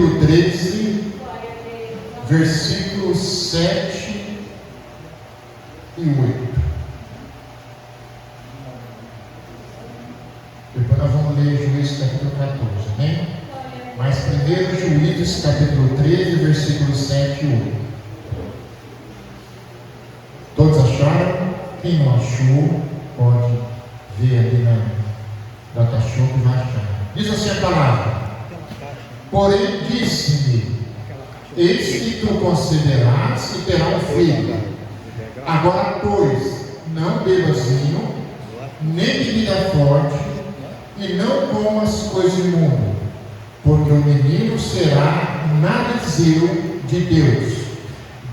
13, versículos 7 e 8. Depois nós vamos ler Juízes capítulo 14, amém? Mas primeiro Juízes capítulo 13, versículos 7 e 8. Todos acharam? Quem não achou, pode ver ali na data show que vai achar. Diz assim a palavra: porém disse-me, eis que tu considerarás que terá um filho. Agora, pois, não bebas vinho, nem bebida forte, e não comas coisa imunda, porque o menino será nazireu de Deus,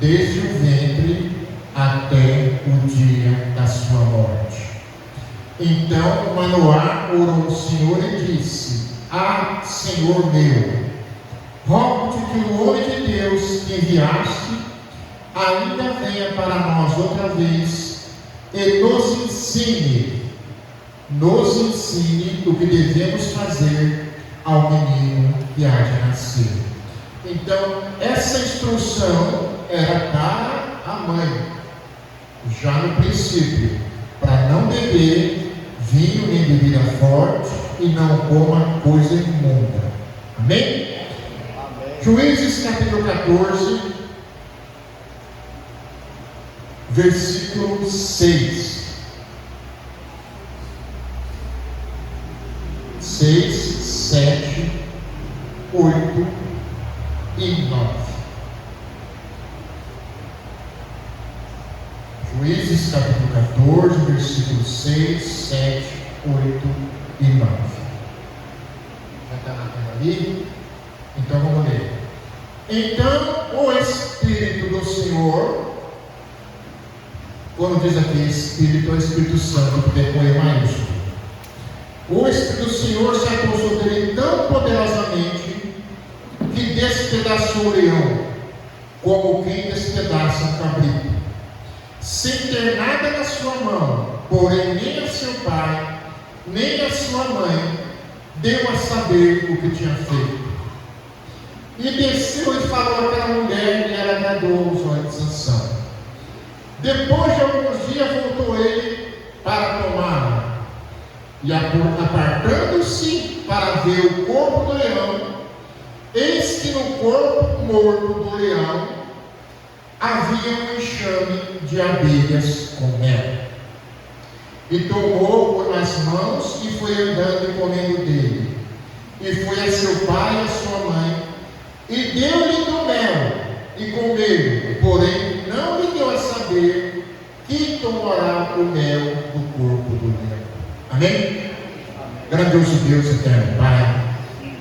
desde o ventre até o dia da sua morte. Então Manoá orou ao Senhor e disse: ah, Senhor meu, rogo-te que o homem de Deus que enviaste ainda venha para nós outra vez e nos ensine o que devemos fazer ao menino que há de nascer. Então, essa instrução era para a mãe, já no princípio, para não beber vinho nem bebida forte e não coma coisa imunda. Amém? Juízes capítulo 14, versículo 6. 6, 7, 8 e 9. Juízes capítulo 14, versículos 6, 7, 8 e 9. Já está na tela ali? Então vamos ler. Então o Espírito do Senhor, quando diz aqui Espírito, é o Espírito Santo, porque é com E maiúsculo. O Espírito do Senhor se apossou dele tão poderosamente que despedaçou o leão, como quem despedaça um cabrito, sem ter nada na sua mão. Porém nem a seu pai, nem a sua mãe deu a saber o que tinha feito. E desceu e falou àquela mulher, e ela agradou os olhos de Sansão. Depois de alguns dias voltou ele para tomá-la, e apartando-se para ver o corpo do leão, eis que no corpo morto do leão havia um enxame de abelhas com mel. E tomou-o nas mãos e foi andando e comendo dele. E foi a seu pai e a sua mãe, e deu-lhe do mel, e comeu, porém não lhe deu a saber que tomará o mel do corpo do leão. Amém? Grandioso Deus eterno Pai,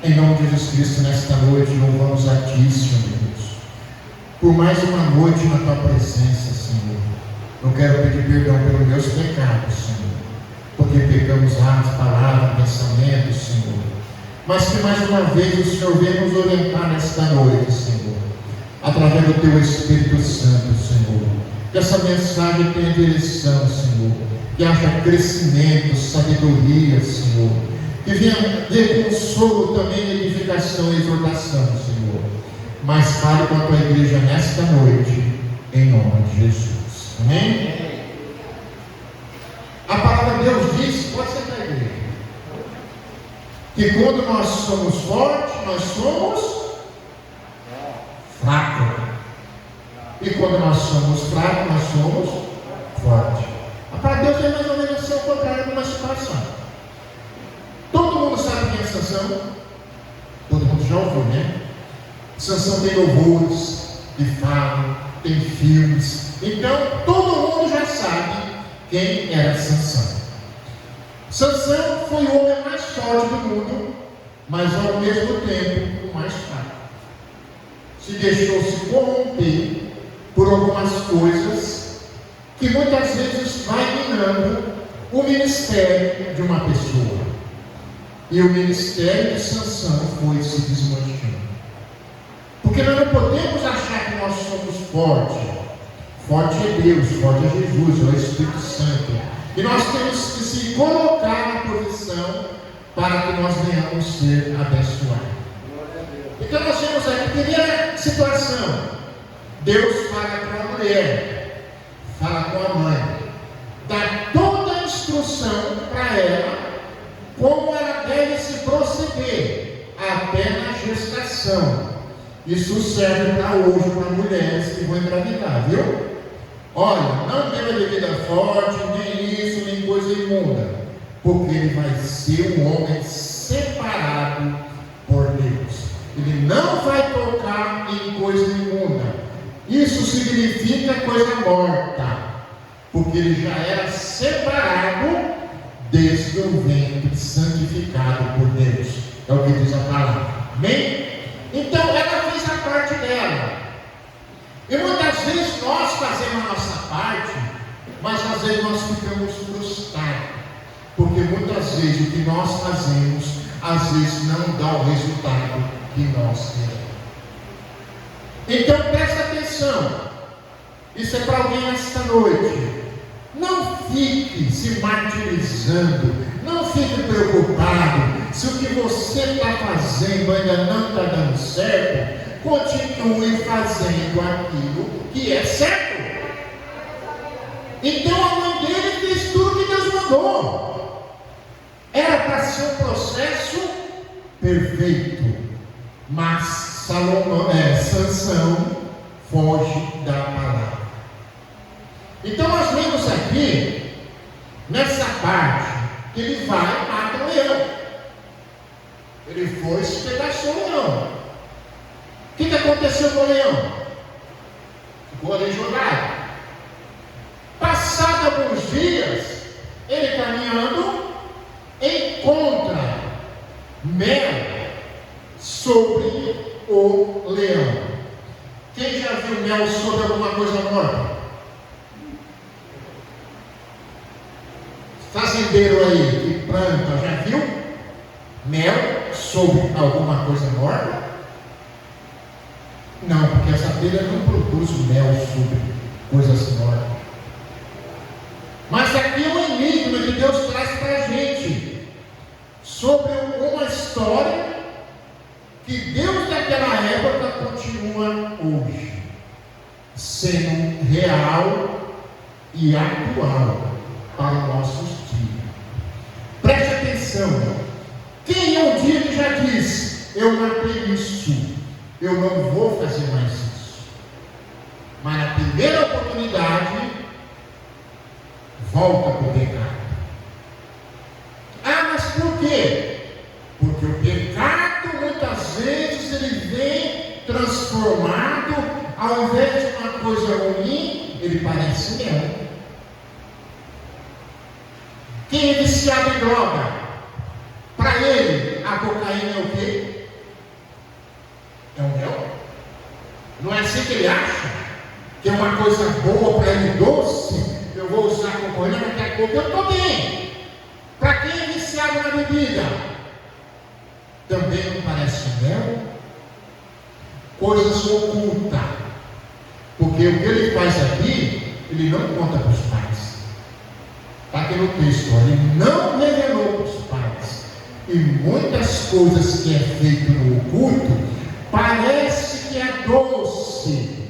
em nome de Jesus Cristo, nesta noite louvamos a Ti, Senhor Deus, por mais uma noite na Tua presença, Senhor. Eu quero pedir perdão pelos meus pecados, Senhor, porque pecamos atos, palavras, pensamentos, Senhor, mas que mais uma vez o Senhor venha nos orientar nesta noite, Senhor, através do Teu Espírito Santo, Senhor. Que essa mensagem tenha direção, Senhor, que haja crescimento, sabedoria, Senhor, que venha ter consolo também, edificação e exortação, Senhor. Mas fale com a Tua igreja nesta noite, em nome de Jesus. Amém? A palavra de Deus diz, pode ser da igreja, que quando nós somos fortes, nós somos fracos. E quando nós somos fracos, nós somos fortes. Para Deus é mais ou menos assim, o contrário de uma situação. Todo mundo sabe quem é Sansão? Todo mundo já ouviu, né? Sansão tem louvores de fala, tem filmes. Então todo mundo já sabe quem era Sansão. Sansão foi o homem mais forte do mundo, mas ao mesmo tempo o mais fraco. Se deixou se corromper por algumas coisas que muitas vezes vai minando o ministério de uma pessoa. E o ministério de Sansão foi se desmanchando. Porque nós não podemos achar que nós somos fortes. Forte é Deus, forte é Jesus, é o Espírito Santo. E nós temos que se colocar na posição para que nós venhamos ser abençoados. Então nós temos primeira situação, Deus fala com a mulher, fala com a mãe, dá toda a instrução para ela, como ela deve se proceder, até na gestação. Isso serve para hoje, para mulheres que vão engravidar, viu? Olha, não tenha bebida forte, nem isso, nem coisa imunda, porque ele vai ser um homem separado por Deus. Ele não vai tocar em coisa imunda. Isso significa coisa morta, porque ele já era separado desde o ventre, santificado por Deus. É o que diz a palavra. Amém? Então ela fez a parte dela. E muitas vezes nós fazemos a nossa parte, mas às vezes nós ficamos frustrados, porque muitas vezes o que nós fazemos, às vezes não dá o resultado que nós queremos. Então presta atenção, isso é para alguém esta noite. Não fique se martirizando, não fique preocupado se o que você está fazendo ainda não está dando certo. Continue fazendo aquilo que é certo. Então a mãe dele fez tudo que Deus mandou. Era para ser um processo perfeito, mas Sansão foge da palavra. Então nós vemos aqui, nessa parte, que ele vai e mata o leão. Ele foi e espedaçou o leão. O que aconteceu com o leão? Ficou ali jogado. Passado alguns dias, ele caminhando, encontra mel sobre o leão. Quem já viu mel sobre alguma coisa morta? Fazendeiro aí que planta, já viu mel sobre alguma coisa morta? Não, porque essa abelha não produz mel sobre coisas mortas. Mas aqui é um enigma que Deus traz para a gente, sobre uma história que Deus daquela época continua hoje, sendo real e atual para os nossos dias. Preste atenção, quem um dia que já disse, eu matei isso, eu não vou fazer mais isso, mas na primeira oportunidade volta para o pecado. Ah, mas por quê? Porque o pecado muitas vezes ele vem transformado, ao invés de uma coisa ruim, ele parece mel. Quem é viciado em droga, para ele a cocaína é o quê? É um mel? Não é assim que ele acha? Que é uma coisa boa para ele, doce? Eu vou usar cocaína, mas daqui a pouco eu estou bem. Para quem é viciado na bebida, também não parece mel? Coisas ocultas. Porque o que ele faz aqui, ele não conta para os pais. Está aqui no texto, ele não revelou para os pais. E muitas coisas que é feito no oculto, parece que é doce,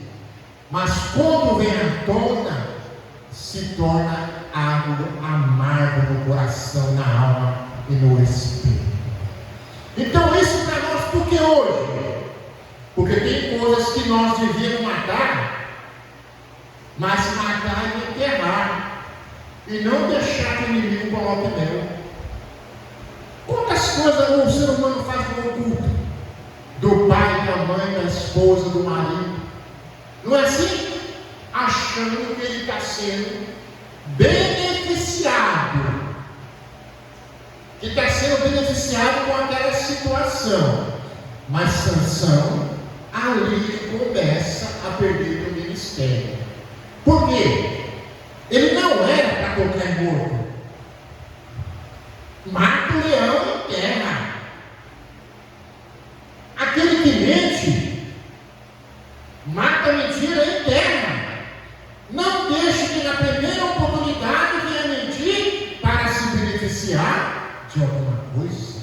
mas quando vem à tona, se torna algo amargo no coração, na alma e no espírito. Então isso para nós, por que hoje? Porque tem coisas que nós devíamos matar, mas matar e enterrar, e não deixar que o inimigo coloque nela. Quantas coisas o ser humano faz no oculto? Do pai, da mãe, da esposa, do marido. Não é assim? Achando que ele está sendo beneficiado. Que está sendo beneficiado com aquela situação. Mas Sansão, ali começa a perder o ministério. Por quê? Ele não era para tocar em morto. Mata o leão em terra. Aquele que mente, mata a mentira em terra. Não deixe que na primeira oportunidade venha mentir para se beneficiar de alguma coisa.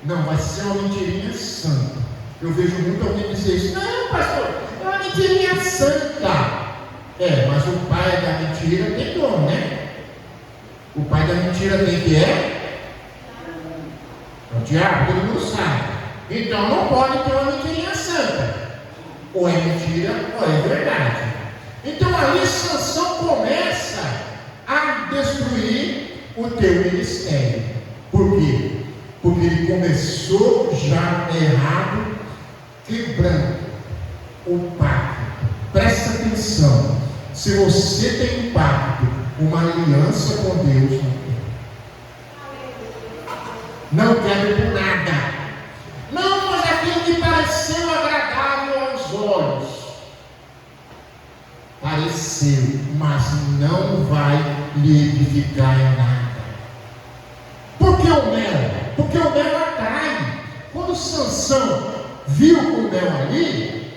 Não, vai ser uma mentirinha santa. Eu vejo muito alguém dizer isso: não, pastor, é uma mentirinha santa. Mas o pai da mentira tem dom, né? O pai da mentira tem que é o diabo, todo mundo sabe. Então não pode ter uma mentirinha santa. Ou é mentira ou é verdade. Então ali Sansão começa a destruir o teu ministério. Por quê? Porque ele começou já errado, quebrando o pacto. Presta atenção: se você tem um pacto, uma aliança com Deus, não quero por nada. Não, mas aquilo me pareceu agradável aos olhos. Pareceu, mas não vai lhe edificar em nada. Por que o mel? Porque o mel atrai. Quando Sansão viu o mel ali,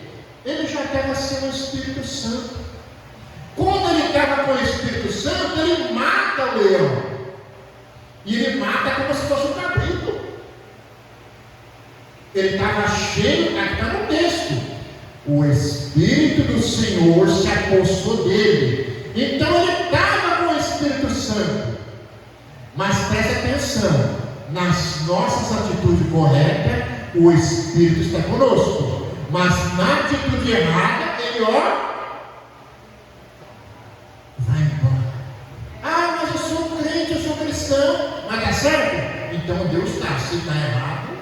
ele já estava sem o Espírito Santo. Quando ele estava com o Espírito Santo, ele mata o leão. E ele mata como se fosse um cabrito. Ele estava cheio, está no texto: o Espírito do Senhor se apossou dele. Então ele estava com o Espírito Santo. Mas preste atenção: nas nossas atitudes corretas, o Espírito está conosco. Mas na atitude errada, ele vai embora. Mas eu sou crente, eu sou cristão. Mas está certo? Então Deus está. Se está errado,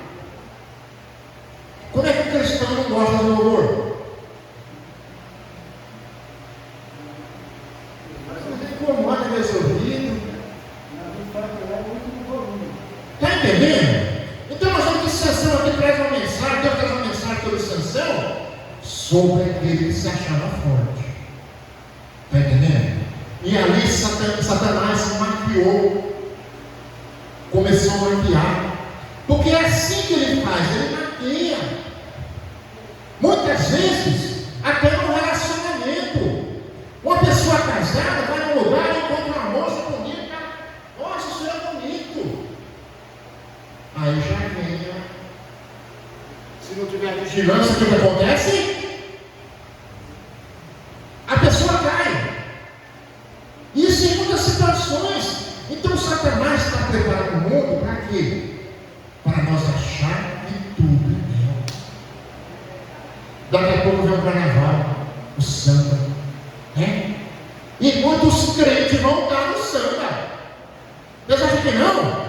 como é que o cristão não gosta do louvor? Mas incomoda meus ouvidos. Está entendendo? Então nós vamos que Sansão aqui traz uma mensagem. Deus traz uma mensagem sobre Sansão, sobre aquele que se achava forte. Está entendendo? E ali Satanás maquiou, começou a maquiar, porque é assim que ele faz, ele maquia. Muitas vezes, até no relacionamento, uma pessoa casada vai num lugar e encontra uma moça bonita. Nossa, isso é bonito. Aí já vem, se não tiver vigilância, o que acontece? A pessoa cai. Isso em muitas situações. Então Satanás está preparando o mundo para quê? Para nós achar que tudo é mel. Daqui a pouco vem o carnaval, o samba, né? E muitos crentes vão estar no samba. Deus acha que não?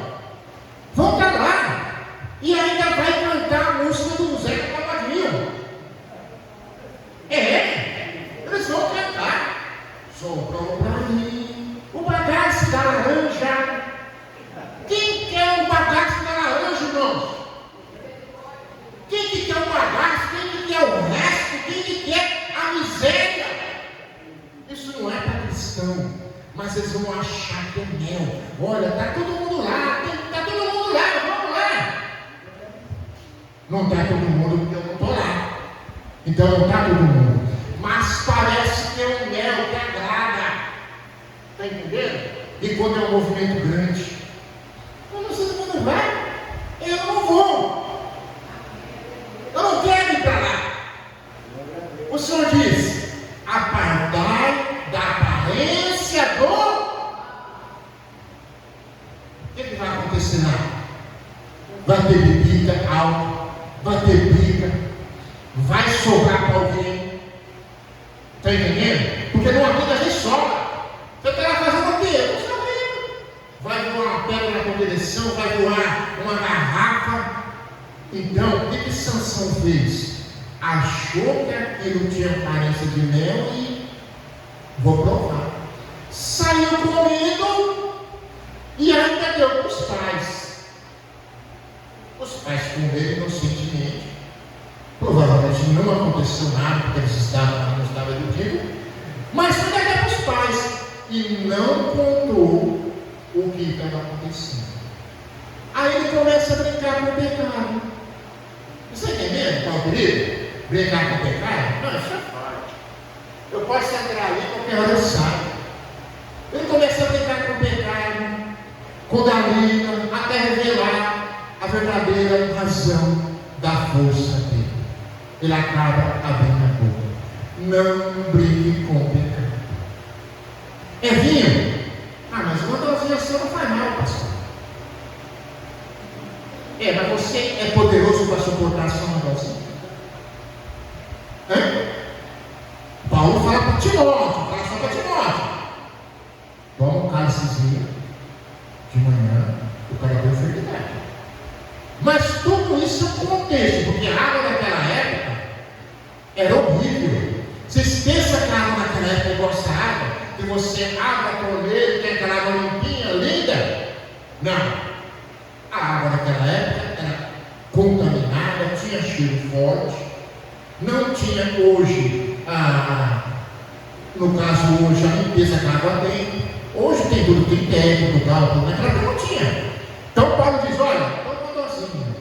Vão estar lá. E ainda vai cantar a música do Zé Cavalhinho. Eles vão cantar. Sobrou para mim o bagaço da laranja. Quem quer um bagaço da laranja, irmãos? Quem que quer o bagaço? Quem que quer o resto? Quem que quer a miséria? Isso não é para cristão, mas eles vão achar que é mel. Olha, está todo mundo lá, está todo mundo lá, vamos lá. Não está todo mundo porque eu não estou lá. Então não está todo mundo. Mas parece que é um mel que agrada. Está entendendo? E quando é um movimento grande, eu não sei se você não vai, eu não vou. Eu não quero ir para lá. O Senhor diz: apartai da aparência do. O que vai acontecer lá? Vai ter bebida, álcool, vai ter briga, vai sobrar para alguém. Está entendendo? Porque não aguenta nem sobra. Você está lá fazendo o quê? Você não vendo. Vai voar uma pedra na tua direção, vai voar uma garrafa. Então, o que Sansão fez? Achou que aquilo tinha aparência de mel e vou provar. Saiu comendo e ainda deu para os pais. Os pais comeram inocentemente. Provavelmente não aconteceu nada, porque eles não estavam educados. Mas foi até para os pais. E não contou o que estava acontecendo. Aí ele começa a brincar com o pecado. Você está entendendo, qual querido? Brincar com o pecado? Não, isso é forte. Eu posso entrar ali, qualquer hora eu saio. Ele começa a brincar com o pecado, com Dalila, até revelar a verdadeira razão da força dele. ele acaba abrindo a boca. Não brigue com o pecado. É vinho? Ah, mas uma dosinha só não faz mal, pastor. Mas você é poderoso para suportar só uma dosinha? Paulo fala para Timóteo, fala só para Timóteo. Toma um cálicezinho de manhã, o cara tem enfermidade. Mas tudo isso é um contexto, porque a água naquela época era horrível. Vocês pensam que a água naquela época é igual essa água, que você abre a torneira e tem aquela água limpinha, linda? Não. A água naquela época era contaminada, tinha cheiro forte, não tinha hoje, no caso hoje, a limpeza que a água tem. Hoje tem tudo, tem técnico, tudo, naquela época não tinha. Então Paulo diz, olha, toma uma dosinha.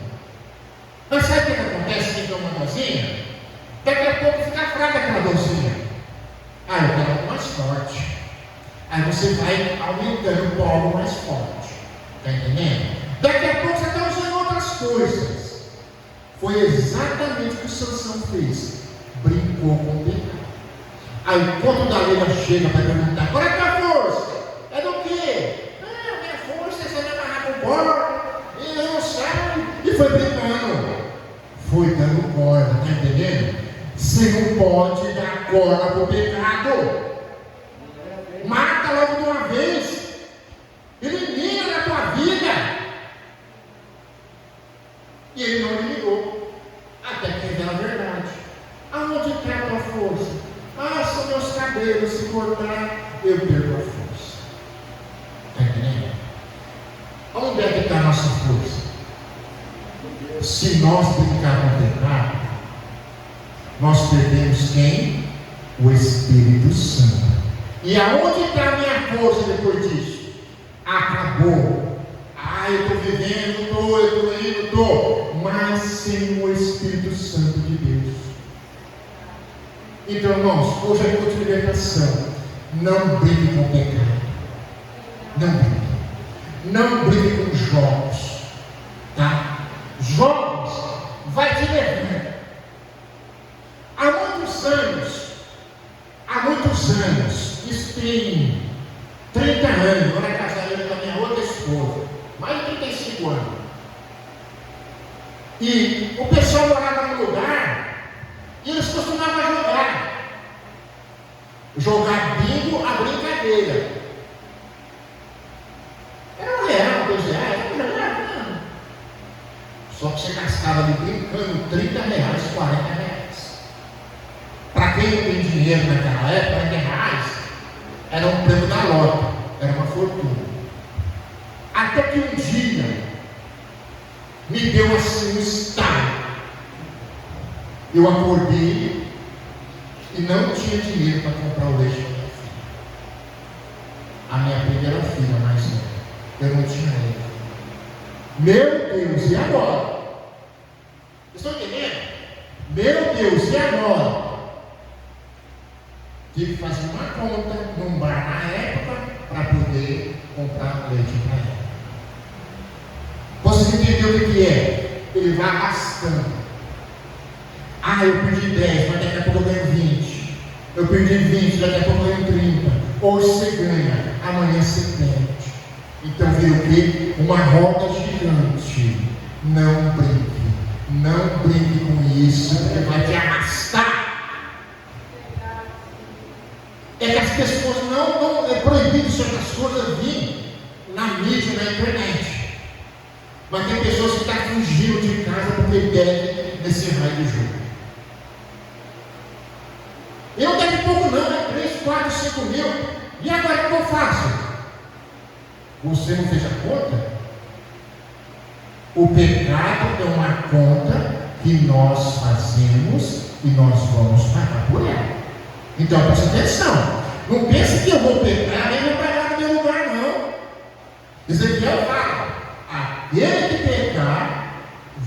Mas sabe o que acontece quem toma uma dosinha? Daqui a pouco fica fraca aquela dosinha. Eu quero algo mais forte. Aí você vai aumentando o polo mais forte. Está entendendo? Daqui a pouco você está usando outras coisas. Foi exatamente o que o Sansão fez. Brincou com o pecado. Aí quando Dalila chega para perguntar, qual é a tua força? É do quê? Minha força é só me amarrar com corda. E eu não sabe. E foi brincando. Foi dando corda, está entendendo? Você não pode dar corda para o pecado. Mata logo de uma vez. Elimina da tua vida. E ele não me ligou. Até que revela a verdade. Aonde está a tua força? São meus cabelos. Se cortar, eu perco a força. Está entendendo? Onde é que está a nossa força? Se nós brincarmos com o pecado, nós perdemos quem? O Espírito Santo. E aonde está a minha força depois disso? Acabou. Eu estou vivendo, eu estou indo, mas sem o Espírito Santo de Deus. Então, irmãos, hoje é culto de libertação. Não brigue com o pecado. Não brigue. Não brigue com jogos. Tá? Jogos vai te levar. Há muitos anos, isso tem 30 anos, eu era casado com a minha outra esposa, mais de 35 anos. E o pessoal morava no lugar e eles costumavam jogar bingo a brincadeira. Era R$1, R$2, só que você gastava ali brincando R$30, R$40. Para quem não tem dinheiro naquela época, R$100 era um prêmio da loja, era uma fortuna. Até que um dia me deu assim um estalo. Eu acordei e não tinha dinheiro para comprar o leite da minha filha. A minha primeira filha, mais nova. Eu não tinha leite. Meu Deus, e agora? Vocês estão entendendo? Meu Deus, e agora? Tive que fazer uma conta num bar na época para poder comprar leite para ela. Vocês entenderam o que é? Ele vai gastando. Eu perdi 10, mas daqui a pouco eu ganho 20. Eu perdi 20, daqui a pouco eu ganho 30. Hoje você ganha, amanhã você perde. Então vira o quê? Uma roda gigante. Não brinque com isso, porque vai te arrastar. É que as pessoas não é proibido certas coisas vir na mídia, na internet. Mas tem pessoas que estão fugindo de casa porque querem nesse raio de jogo. E não deve pouco não, 3, 4, 5 mil. E agora o que eu faço? Você não fez a conta? O pecado é uma conta que nós fazemos e nós vamos pagar por ela. Então preste atenção. Não pense que eu vou pecar e vou pagar no meu lugar, não. Ezequiel fala: aquele que pecar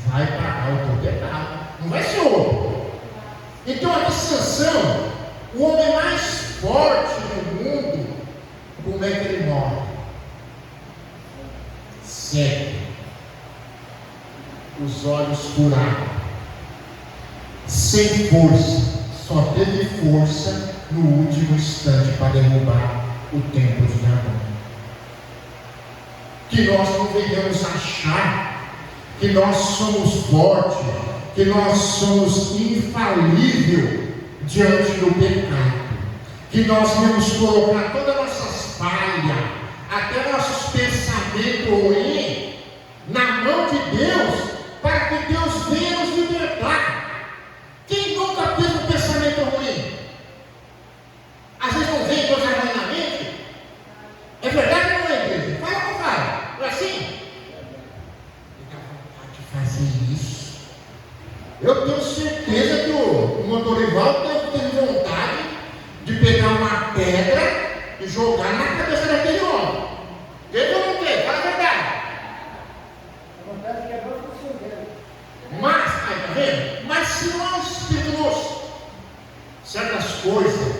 vai pagar o teu pecado. Não vai ser outro. Então a Sansão, o homem mais forte do mundo, como é que ele morre? Cego. Os olhos furados. sem força, só teve força no último instante para derrubar o templo de Dagon. Que nós não venhamos achar que nós somos fortes, que nós somos infalíveis diante do pecado, que nós vamos colocar todas as nossas falhas, até nossos pensamentos ruins, na mão de Deus, para que Deus venha nos libertar. Quem nunca teve um pensamento ruim? Às vezes não vem coisa ruim na mente. É verdade ou não é, igreja? Fala ou não fala? Não é assim? Ele dá vontade de fazer isso. Eu tenho certeza que o Motorival teve vontade de pegar uma pedra e jogar na cabeça daquele homem. Teve ou não teve? Fala a verdade. Mas, tá vendo? Mas se não Espírito, certas coisas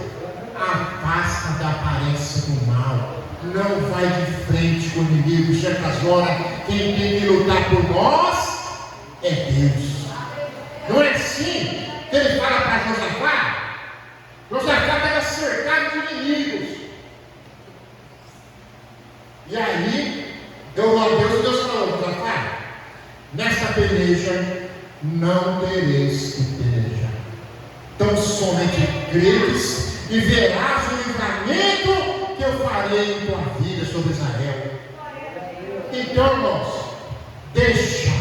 afasta da aparência do mal, não vai de frente com o inimigo. Certas horas, quem tem que lutar por nós é Deus. Não é assim que ele fala para Josafá? Josafá estava cercado de inimigos. E aí, deu a Deus, Deus falou: Josafá, nessa peleja não tereis que pelejar. Então somente credes e verás o livramento que eu farei em tua vida sobre Israel. Então, irmãos, deixa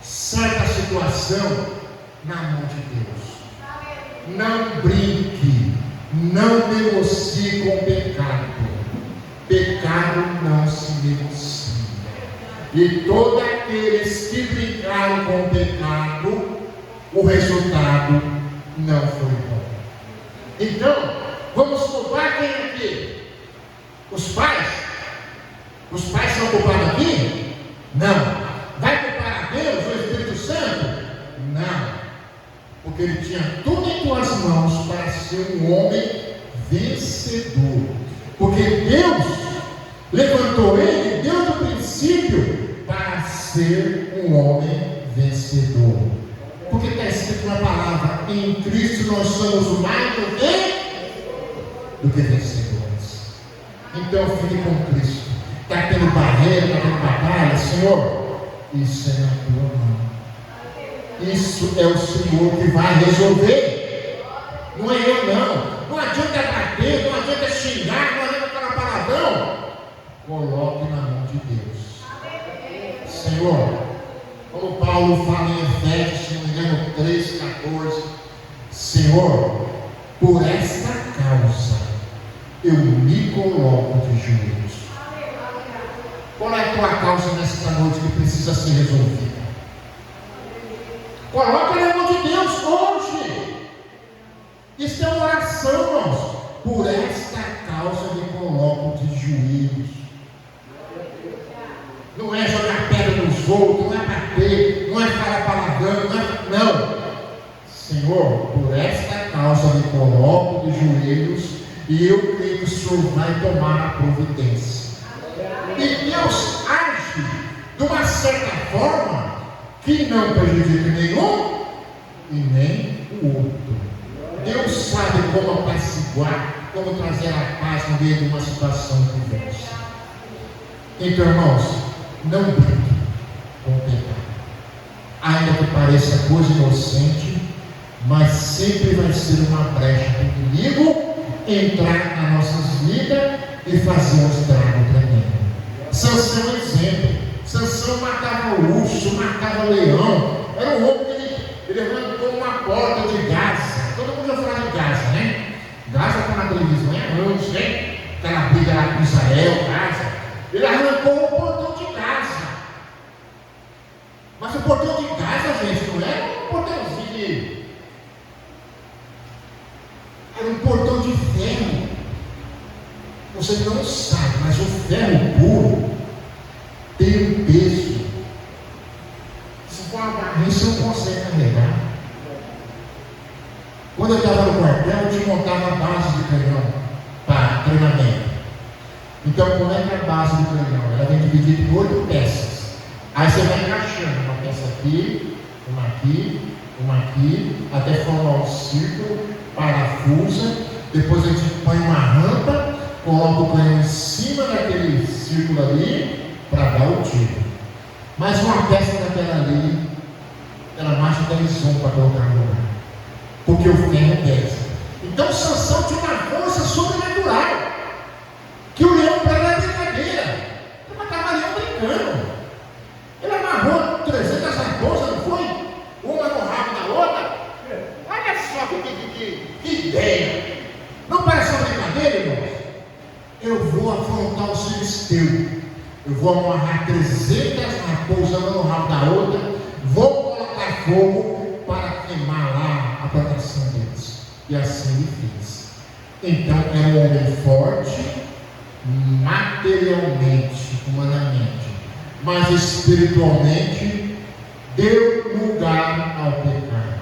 certa situação na mão de Deus. Não brinque, não negocie com o pecado. Pecado não se negocia. E todos aqueles que brincaram com o pecado, o resultado não foi bom. Então, vamos culpar quem aqui? Os pais? Os pais são culpados aqui? Não. Vai culpar a Deus, o Espírito Santo? Não. Porque ele tinha tudo em tuas mãos para ser um homem vencedor. Porque Deus levantou ele desde o princípio para ser um homem vencedor. Porque está escrito na palavra: em Cristo nós somos mais do que vencedores. Então fique com Cristo. Está tendo barreira, está tendo batalha, Senhor, isso é na tua mão. Isso é o Senhor que vai resolver. Não é eu não. Não adianta bater, não adianta xingar, não adianta falar palavrão. Coloque na mão de Deus. Senhor, como Paulo fala em Efésios, se não me engano, 3,14. Senhor, por esta causa eu me coloco de joelhos. Qual é a tua causa nesta noite que precisa ser resolvida? Coloca na mão de Deus hoje. Isso é uma oração, irmãos. Por esta causa me coloco de joelhos. Não é jogar pedra nos outros, não é bater, não é falar palavrão, não. Senhor, por esta causa me coloco de joelhos e eu creio que o Senhor vai tomar a providência. E Deus age de uma certa forma que não prejudica nenhum e nem o outro. Deus sabe como apaciguar, como trazer a paz no meio de uma situação diversa. Então, irmãos, não brinque com o pecado. Ainda que pareça coisa inocente, mas sempre vai ser uma brecha para o inimigo entrar nas nossas vidas e fazer um estrago tremendo. Sansão é um exemplo. Sansão matava urso, matava leão. Era um homem que ele arrancou uma porta de Gaza. Todo mundo já fala de Gaza, né? Gaza está na televisão, é anos, né? Aquela briga lá com Israel, Gaza. Ele arrancou o portão de Gaza. Mas o portão de Gaza, gente, não é um portãozinho de... Era um portão de ferro. Você não sabe, mas o ferro puro tem um peso. Se for uma barrinha, você não consegue carregar. Quando eu estava no quartel, eu te montava a base de canhão para treinamento. Então, como é que é a base do canhão? Ela vem dividida em 8 peças. Aí você vai encaixando uma peça aqui, uma aqui, uma aqui, até formar um círculo, parafusa, depois a gente põe uma rampa, coloca o canhão em cima daquele círculo ali, para dar o tiro. Mas uma peça daquela ali, ela marcha 10 homens para colocar no lugar, porque o ferro pesa. Então Sansão tinha uma força sobrenatural, que o leão para era brincadeira, ele matava leão brincando. Ele amarrou 300 raposas, não foi? Uma no rabo da outra. Olha só que ideia. Não parece uma brincadeira, irmãos? Eu vou afrontar os filisteus. Eu vou amarrar 300 raposas uma no rabo da outra. Vou colocar fogo para queimar lá a plantação deles. E assim ele fez. Então era um homem forte, materialmente, humanamente, mas espiritualmente deu lugar ao pecado.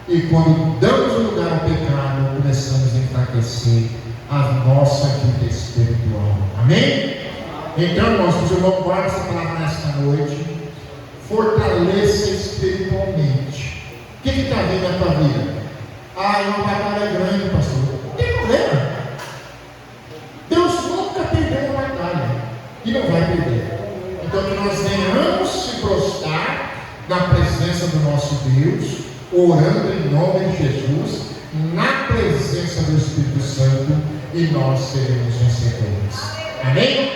E quando damos lugar ao pecado, começamos a enfraquecer a nossa vida espiritual. Amém? Então, irmãos, os irmãos guardam essa palavra nesta noite. Fortaleça espiritualmente. O que está vindo na tua vida? O batalha é grande, pastor. Não tem problema. Deus nunca perdeu uma batalha e não vai perder. Então que nós venhamos se prostrar na presença do nosso Deus, orando em nome de Jesus, na presença do Espírito Santo, e nós seremos vencedores. Amém?